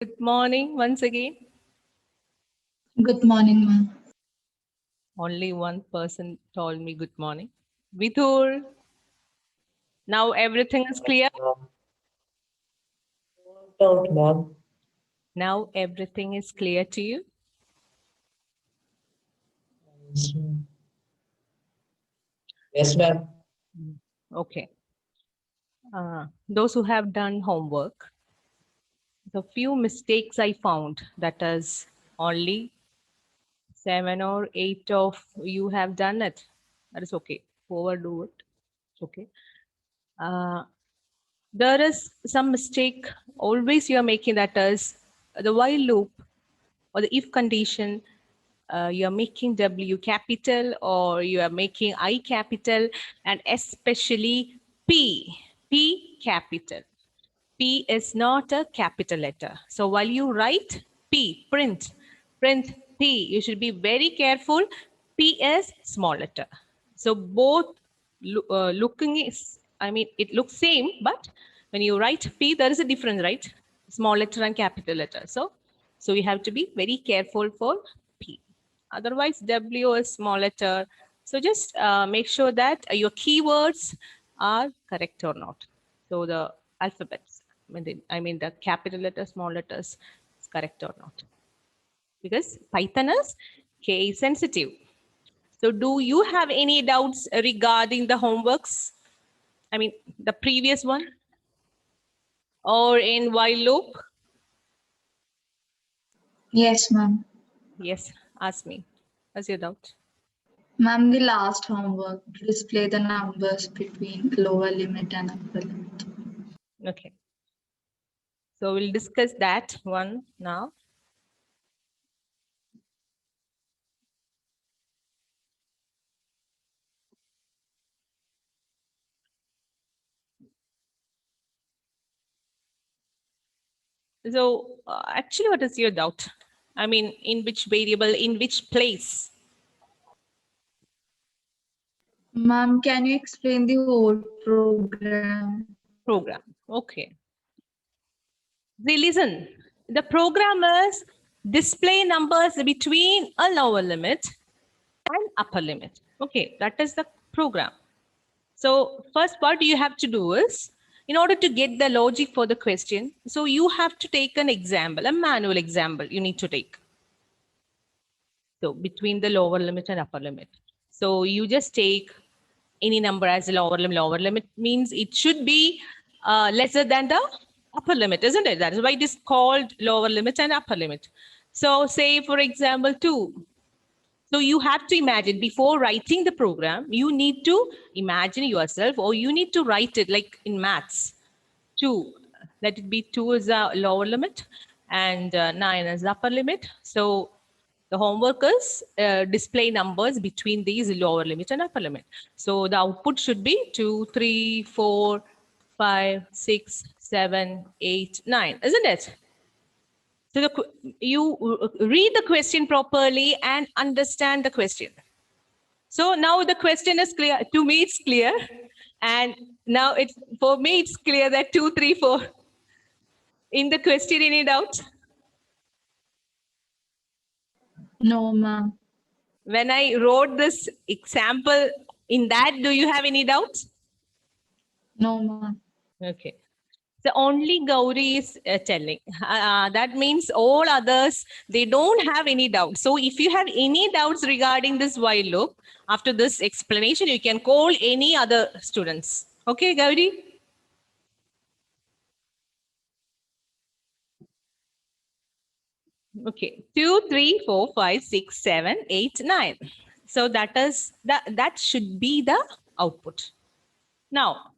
Good morning once again. Good morning, ma'am. Only one person told me good morning. Vidhur, now everything is clear? Doubt, ma'am. Now everything is clear to you? Yes, ma'am. Okay. Those who have done homework, the few mistakes I found, that is only 7 or 8 of you have done it. That is okay. Overdo it. It's okay. There is some mistake always you are making, that is the while loop or the if condition. You are making W capital or you are making I capital, and especially P capital. P is not a capital letter. So while you write P, print P, you should be very careful. P is small letter. So both looking is, I mean, it looks same, but when you write P, there is a difference, right? Small letter and capital letter. So you have to be very careful for P. Otherwise, W is small letter. So just make sure that your keywords are correct or not. So the alphabets, I mean the capital letters, small letters, is correct or not. Because Python is case sensitive. So do you have any doubts regarding the homeworks? I mean, the previous one or in while loop? Yes, ma'am. Yes, ask me. What's your doubt? Ma'am, the last homework, display the numbers between lower limit and upper limit. Okay. So we'll discuss that one now. So actually, what is your doubt? I mean, in which variable, in which place? Ma'am, can you explain the whole program? Program. Okay. See, listen, the program is display numbers between a lower limit and upper limit. Okay, that is the program. So first what you have to do is, in order to get the logic for the question, so you have to take an example, a manual example you need to take. So between the lower limit and upper limit. So you just take any number as a lower limit. Lower limit means it should be lesser than the upper limit, isn't it? That is why it is called lower limit and upper limit. So say, for example, 2. So you have to imagine before writing the program, you need to imagine yourself, or you need to write it like in maths. 2, let it be 2 is a lower limit and 9 is the upper limit. So the homework is display numbers between these lower limit and upper limit. So the output should be 2, 3, 4, 5, 6, 7, 8, 9, isn't it? So you read the question properly and understand the question. So now the question is clear. To me, it's clear. And now for me, it's clear that 2, 3, 4. In the question, any doubts? No, ma'am. When I wrote this example, in that, do you have any doubts? No, ma'am. Okay. So only Gauri is telling. That means all others, they don't have any doubts. So if you have any doubts regarding this while loop, after this explanation, you can call any other students. Okay, Gauri? Okay, 2, 3, 4, 5, 6, 7, 8, 9. So that should be the output. Now,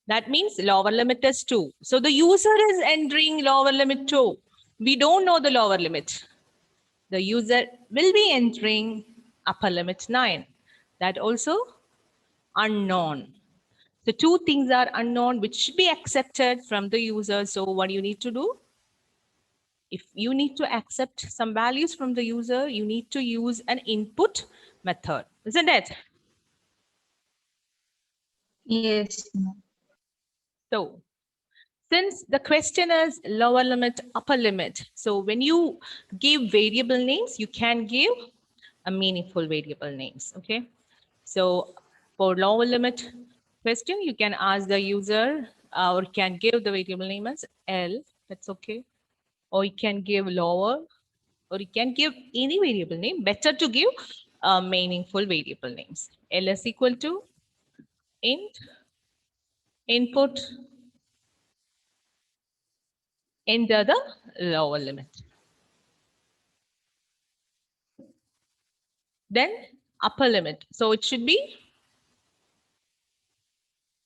that means lower limit is 2. So the user is entering lower limit 2. We don't know the lower limit. The user will be entering upper limit 9. That also unknown. So two things are unknown which should be accepted from the user. So what do you need to do? If you need to accept some values from the user, you need to use an input method, isn't it? Yes, ma'am. So Since the question is lower limit, upper limit, so when you give variable names, you can give a meaningful variable names, okay? So for lower limit question, you can ask the user or can give the variable name as L, that's okay. Or you can give lower, or you can give any variable name. Better to give meaningful variable names. L is equal to int, input, enter the lower limit. Then upper limit. So it should be,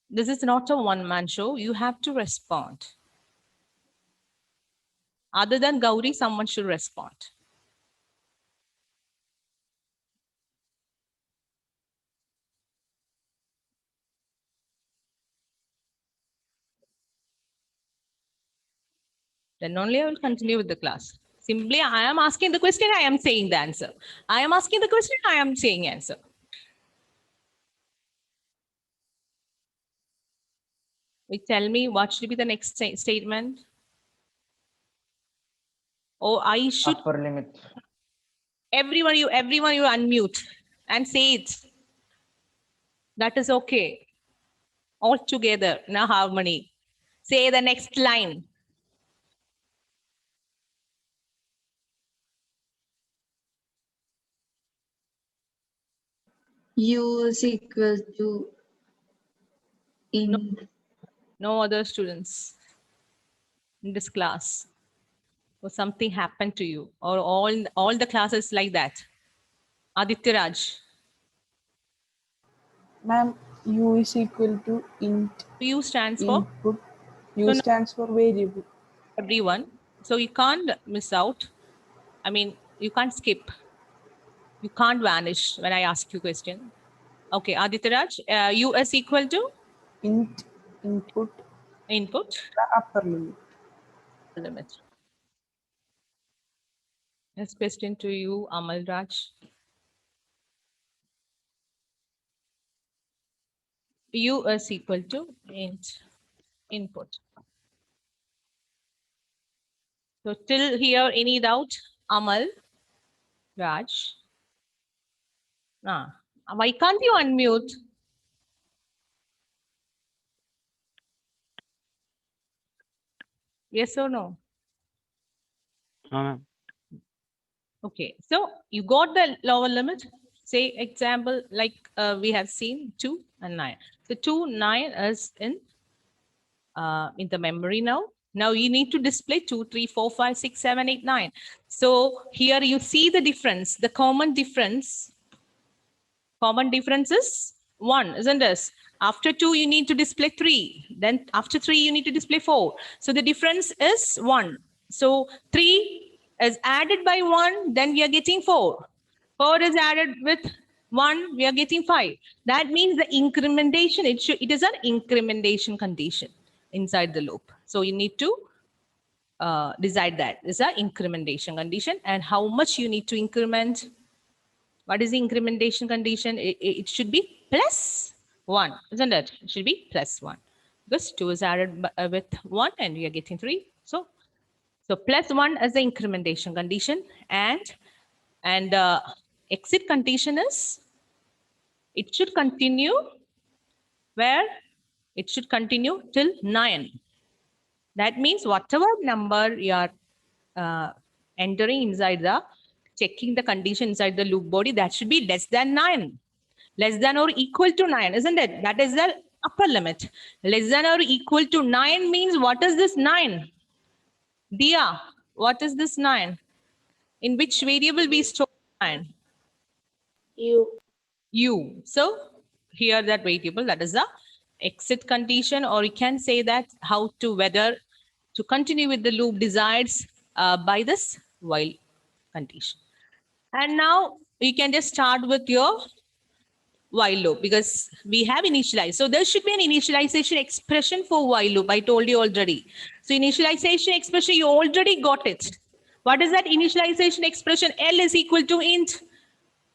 this is not a one-man show. You have to respond. Other than Gauri, someone should respond. Then only I will continue with the class. Simply, I am asking the question, I am saying the answer. I am asking the question, I am saying answer. You tell me what should be the next statement? Or I should, Upper limit. everyone you unmute and say it. That is okay. All together, now harmony. Say the next line. U is equal to int. No other students in this class. Or something happened to you, or all the classes like that. Aditya Raj. Ma'am, U is equal to int U stands for input. U No, no. stands for variable. everyone. So you can't miss out. I mean, you can't skip. You can't vanish when I ask you question. Okay, Aditya Raj, U is equal to Int input input the upper limit. limit. Next question to you, Amal Raj. U is equal to int input. So till here, any doubt, Amal Raj? Why can't you unmute? Yes or no? Okay, so you got the lower limit. Say example like we have seen 2 and 9. So 2, 9 is in the memory now. Now you need to display 2, 3, 4, 5, 6, 7, 8, 9. So here you see the difference, the common difference. Common difference is 1, isn't it? After 2, you need to display 3. Then after 3, you need to display 4. So the difference is 1. So 3 is added by 1, then we are getting 4. 4 is added with 1, we are getting 5. That means the incrementation, it is an incrementation condition inside the loop. So you need to decide that. It's an incrementation condition, and how much you need to increment. What is the incrementation condition? It should be plus 1, isn't it? It should be plus 1. Because 2 is added with 1 and we are getting 3. So plus 1 is the incrementation condition, and exit condition is it should continue where it should continue till 9. That means whatever number you are entering inside the checking the condition inside the loop body, that should be less than 9. Less than or equal to 9, isn't it? That is the upper limit. Less than or equal to 9 means what is this 9? Dia, what is this 9? In which variable we store 9? U. So here that variable, that is the exit condition, or you can say that how to whether to continue with the loop decides by this while condition. And now you can just start with your while loop because we have initialized. So there should be an initialization expression for while loop. I told you already. So initialization expression, you already got it. What is that initialization expression? L is equal to int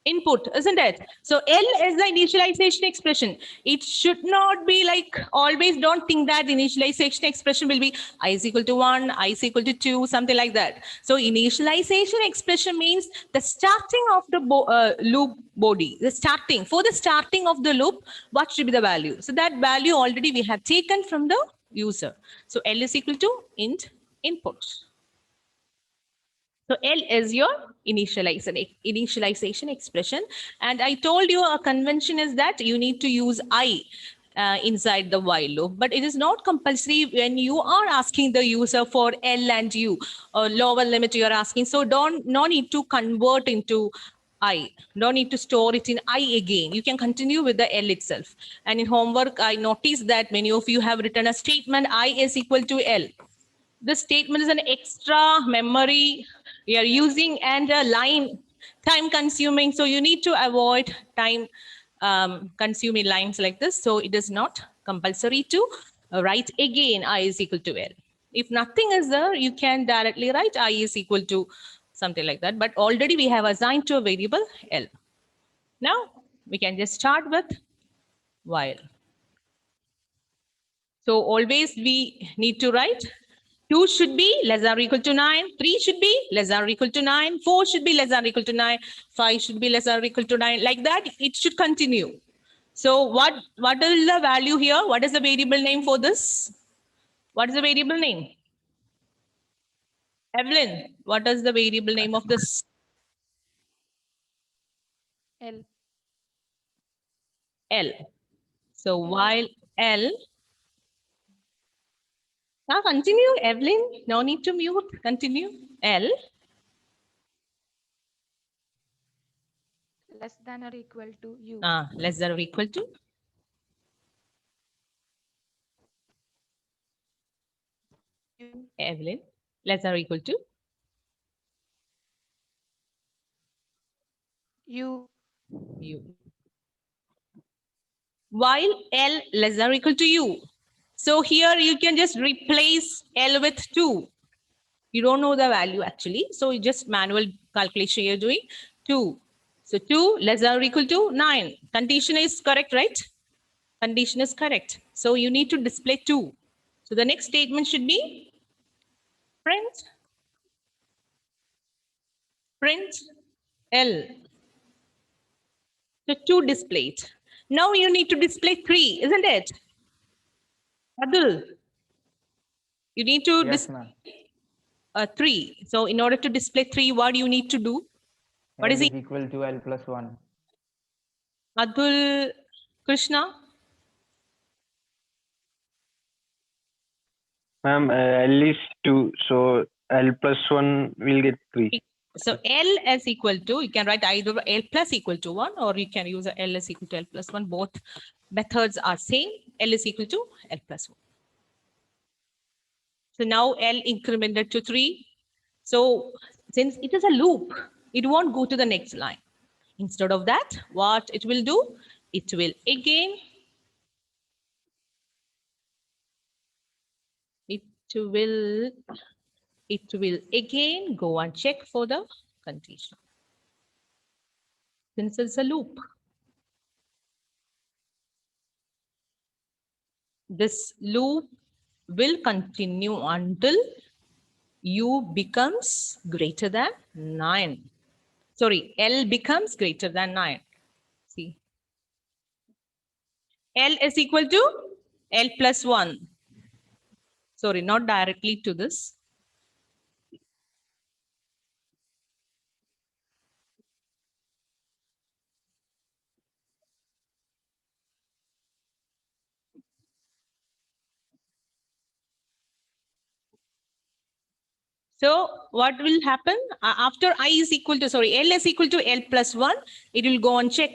Input, isn't it? So L is the initialization expression. It should not be like always. Don't think that initialization expression will be I is equal to 1, I is equal to 2, something like that. So initialization expression means the starting of the loop body, the starting. For the starting of the loop, what should be the value? So that value already we have taken from the user. So L is equal to int input. So L is your initialization expression. And I told you a convention is that you need to use I inside the while loop, but it is not compulsory when you are asking the user for L and U or lower limit you are asking. So no need to convert into I. No need to store it in I again. You can continue with the L itself. And in homework, I noticed that many of you have written a statement I is equal to L. This statement is an extra memory you are using and a line time consuming. So you need to avoid time consuming lines like this. So it is not compulsory to write again I is equal to L. If nothing is there, you can directly write I is equal to something like that. But already we have assigned to a variable L. Now we can just start with while. So always we need to write 2 should be less than or equal to 9. 3 should be less than or equal to 9. 4 should be less than or equal to 9. 5 should be less than or equal to 9. Like that, it should continue. So what is the value here? What is the variable name for this? What is the variable name? Evelyn, what is the variable name of this? L. L. So while L, now continue, Evelyn. No need to mute. Continue. L. Less than or equal to U. Less than or equal to Evelyn. Less than or equal to U. U. While L less than or equal to U. So here you can just replace L with 2. You don't know the value actually. So you just manual calculation you're doing 2. So 2 less than or equal to 9. Condition is correct, right? Condition is correct. So you need to display 2. So the next statement should be print L. So 2 displayed. Now you need to display 3, isn't it? Adul, you need to Yes, display ma'am. 3. So in order to display 3, what do you need to do? What L is it? equal to L plus 1. Adul Krishna? Ma'am, L is 2, so L plus 1 will get 3. So L is equal to, you can write either L plus equal to 1 or you can use L is equal to L plus 1. Both methods are same. L is equal to L plus 1. So now L incremented to 3. So since it is a loop, it won't go to the next line. Instead of that, what it will do? It will again, it will again go and check for the condition. Since it's a loop. This loop will continue until U becomes greater than 9. Sorry, L becomes greater than 9. See. L is equal to L plus 1. Sorry, not directly to this. So what will happen after I is equal to, sorry, L is equal to L plus 1, it will go and check.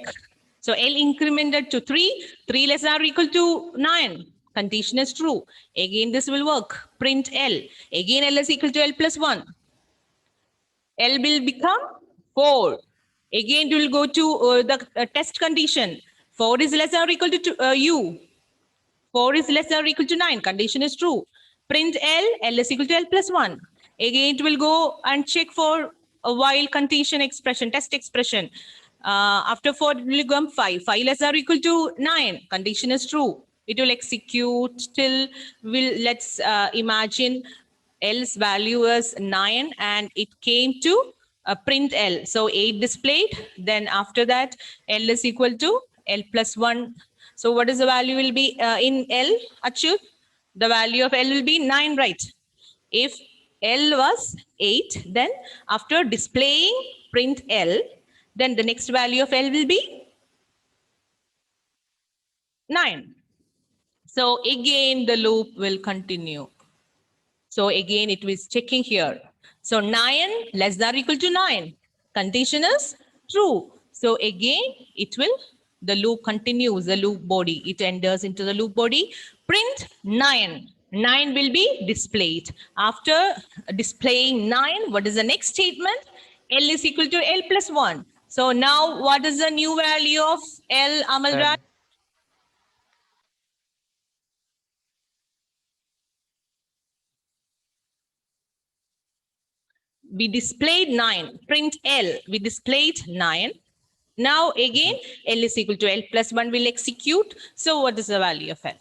So L incremented to 3, 3 less than or equal to 9. Condition is true. Again, this will work. Print L. Again, L is equal to L plus 1. L will become 4. Again, it will go to the test condition. 4 is less than or equal to U. 4 is less than or equal to 9. Condition is true. Print L. L is equal to L plus 1. Again, it will go and check for a while condition expression, test expression. After 4, it will become 5. 5 less or equal to 9. Condition is true. It will execute till let's imagine L's value is 9 and it came to print L. So 8 displayed. Then after that, L is equal to L plus 1. So what is the value will be in L, Achyut? The value of L will be 9, right? If L was 8, then after displaying print L, then the next value of L will be 9. So again, the loop will continue. So again, it was checking here. So 9 less than or equal to 9. Condition is true. So again, the loop continues, the loop body. It enters into the loop body. Print 9. 9 will be displayed. After displaying 9, what is the next statement? L is equal to L plus 1. So now what is the new value of L, Amalraj? We displayed 9, print L, we displayed 9. Now again, L is equal to L plus 1 will execute. So what is the value of L?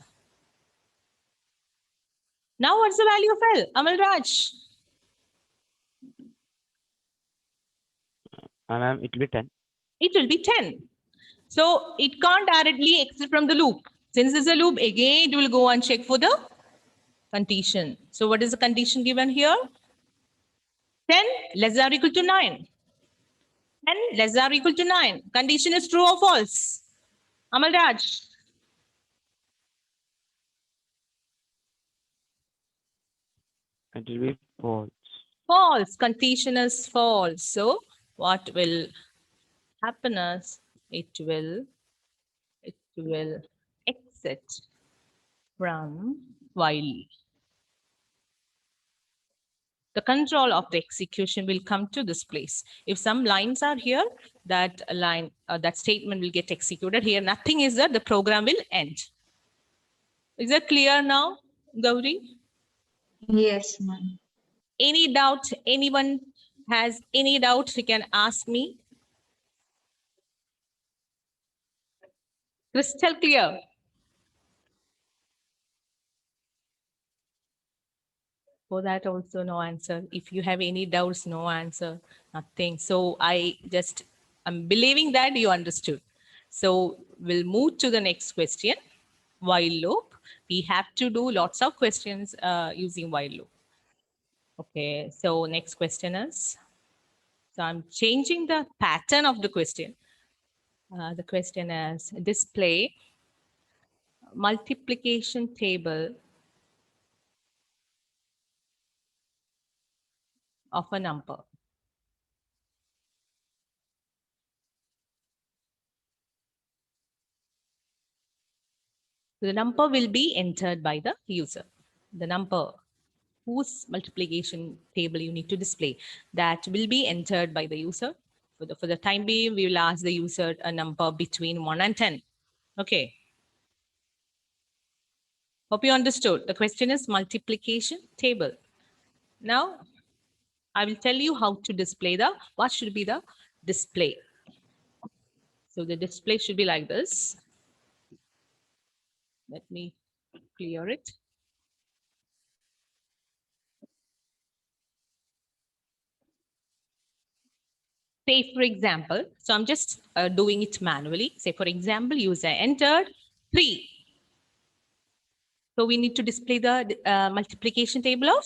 Now what's the value of L? Amal Raj? Ma'am, it will be 10. It will be 10. So it can't directly exit from the loop. Since it's a loop, again, it will go and check for the condition. So what is the condition given here? 10 less than or equal to 9. 10 less than or equal to 9. Condition is true or false? Amal Raj? It will be false. False. Condition is false. So what will happen is it will exit from while. The control of the execution will come to this place. If some lines are here, that line, that statement will get executed. Here, nothing is there. The program will end. Is that clear now, Gauri? Yes, ma'am. Any doubt? Anyone has any doubt? You can ask me. Crystal clear. For that also no answer. If you have any doubts, no answer, nothing. So I'm believing that you understood. So we'll move to the next question. While loop. We have to do lots of questions using while loop. Okay, so next question is, so I'm changing the pattern of the question. The question is display multiplication table of a number. The number will be entered by the user. The number whose multiplication table you need to display, that will be entered by the user. For the time being, we will ask the user a number between 1 and 10. Okay. Hope you understood. The question is multiplication table. Now, I will tell you how to display what should be the display. So the display should be like this. Let me clear it. Say, for example, so I'm just doing it manually. Say, for example, user entered 3. So we need to display the multiplication table of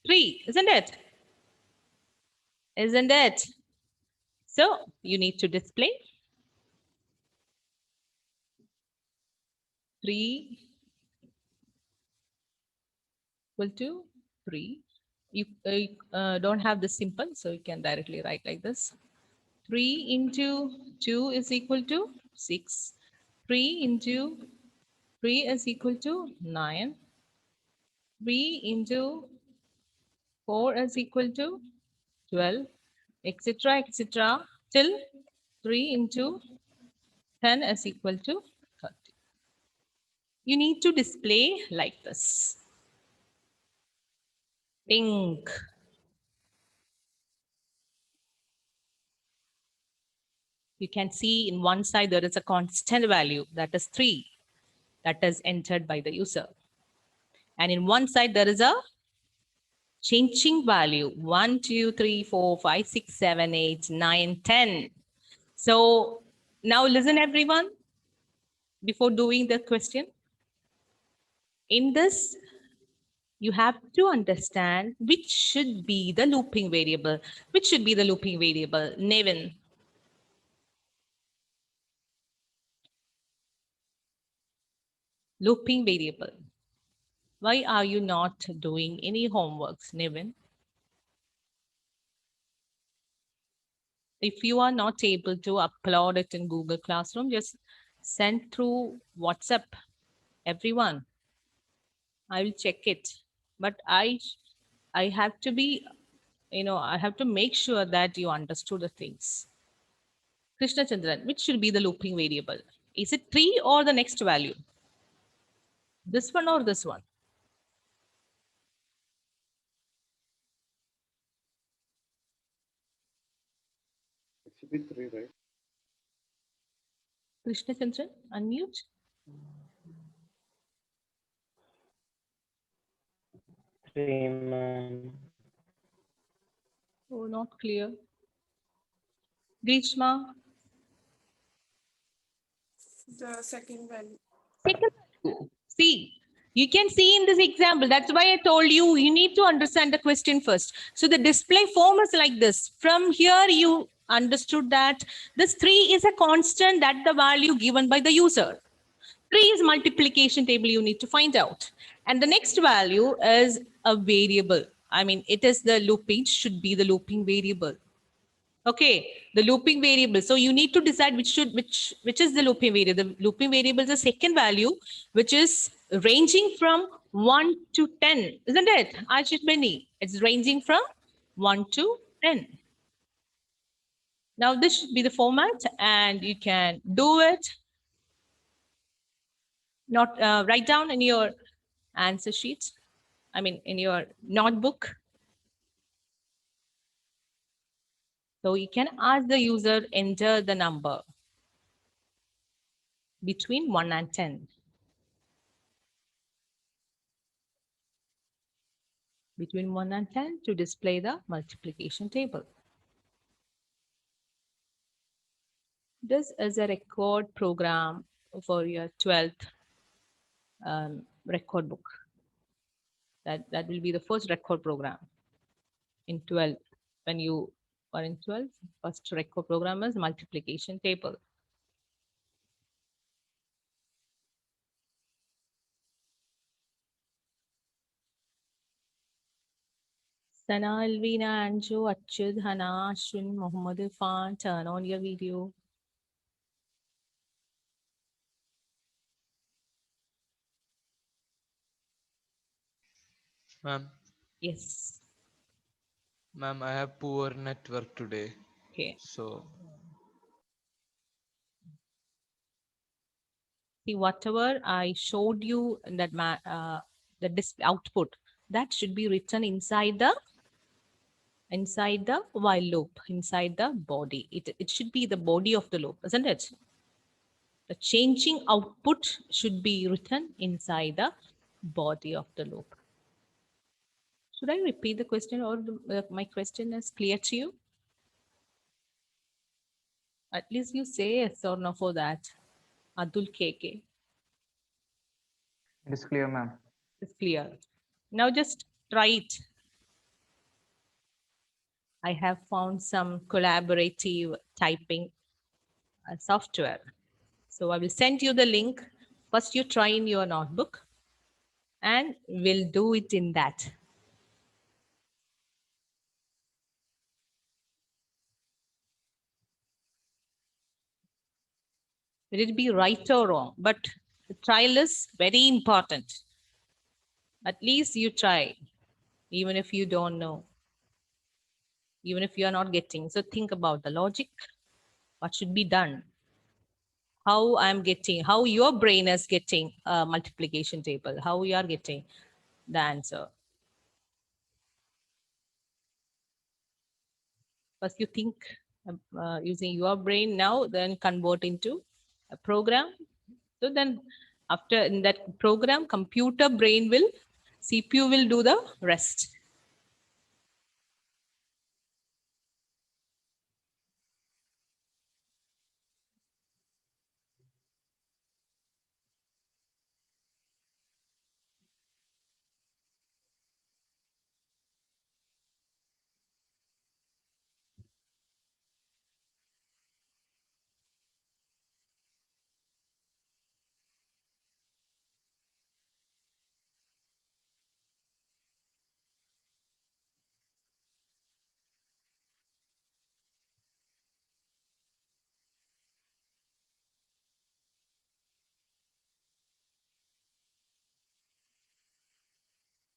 3, isn't it? Isn't it? So you need to display 3 equal to 3. You don't have the simple, so you can directly write like this. 3 into 2 is equal to 6. 3 into 3 is equal to 9. 3 into 4 is equal to 12, etc., etc., till 3 into 10 is equal to 30. You need to display like this. Pink. You can see in one side there is a constant value, that is 3, that is entered by the user. And in one side there is a changing value, 1, 2, 3, 4, 5, 6, 7, 8, 9, 10. So now listen everyone, before doing the question. In this, you have to understand which should be the looping variable. Which should be the looping variable? Nevin. Looping variable. Why are you not doing any homeworks, Nevin? If you are not able to upload it in Google Classroom, just send through WhatsApp, everyone. I will check it. But I have to be, I have to make sure that you understood the things. Krishna Chandran, which should be the looping variable? Is it 3 or the next value? This one or this one? It should be 3, right? Krishna Chandran, unmute. Oh, not clear. Grishma. The second value. Second value. See, you can see in this example, that's why I told you, you need to understand the question first. So the display form is like this. From here, you understood that this 3 is a constant, that the value given by the user. 3 is multiplication table you need to find out. And the next value is a variable. I mean, it is the looping, should be the looping variable. Okay, the looping variable. So you need to decide which is the looping variable. The looping variable is the second value, which is ranging from 1 to 10, isn't it? Ashit Beni, it's ranging from 1 to 10. Now this should be the format, and you can do it. Not write down in your answer sheet. I mean, in your notebook. So you can ask the user, enter the number between 1 and 10. Between 1 and 10 to display the multiplication table. This is a record program for your 12th record book. That will be the first record program in 12. When you are in 12, first record program is multiplication table. Sana, Alvina, Anju, Achud, Hana, Ashwin, Muhammad Irfan, turn on your video. Ma'am, Yes. ma'am, I have poor network today. Okay. So, See, whatever I showed you in that the display output, that should be written inside the while loop, inside the body. It should be the body of the loop, isn't it? The changing output should be written inside the body of the loop. Should I repeat the question, or my question is clear to you? At least you say yes or no for that. Adul KK. It is clear, ma'am. It's clear. Now just try it. I have found some collaborative typing software. So I will send you the link. First you try in your notebook, and we'll do it in that. Will it be right or wrong? But the trial is very important. At least you try, even if you don't know, even if you are not getting. So think about the logic, what should be done, how I'm getting, how your brain is getting a multiplication table, how you are getting the answer. First you think using your brain now, then convert into a program. So then after in that program, computer brain will, CPU will do the rest.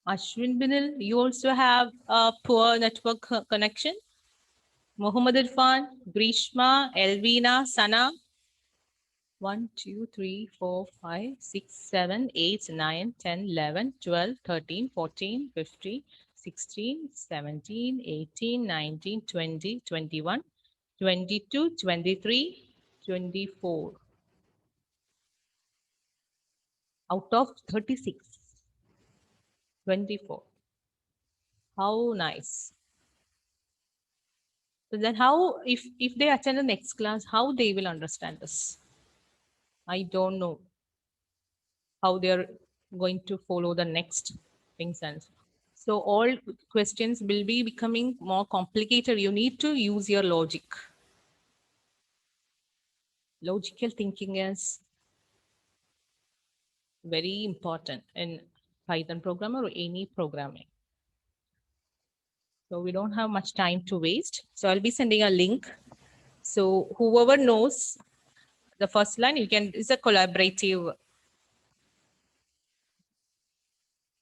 Ashwin Binil, you also have a poor network connection. Muhammad Irfan, Grishma, Elvina, Sana. 1, 2, 3, 4, 5, 6, 7, 8, 9, 10, 11, 12, 13, 14, 15, 16, 17, 18, 19, 20, 21, 22, 23, 24. Out of 36. 24. How nice. So then how, if they attend the next class, how they will understand this? I don't know how they're going to follow the next things. And so all questions will be becoming more complicated. You need to use your logic. Logical thinking is very important in Python programmer or any programming. So we don't have much time to waste. So I'll be sending a link. So whoever knows the first line, you can, it's a collaborative.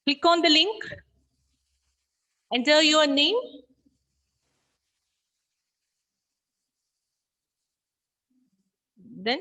Click on the link, enter your name. Then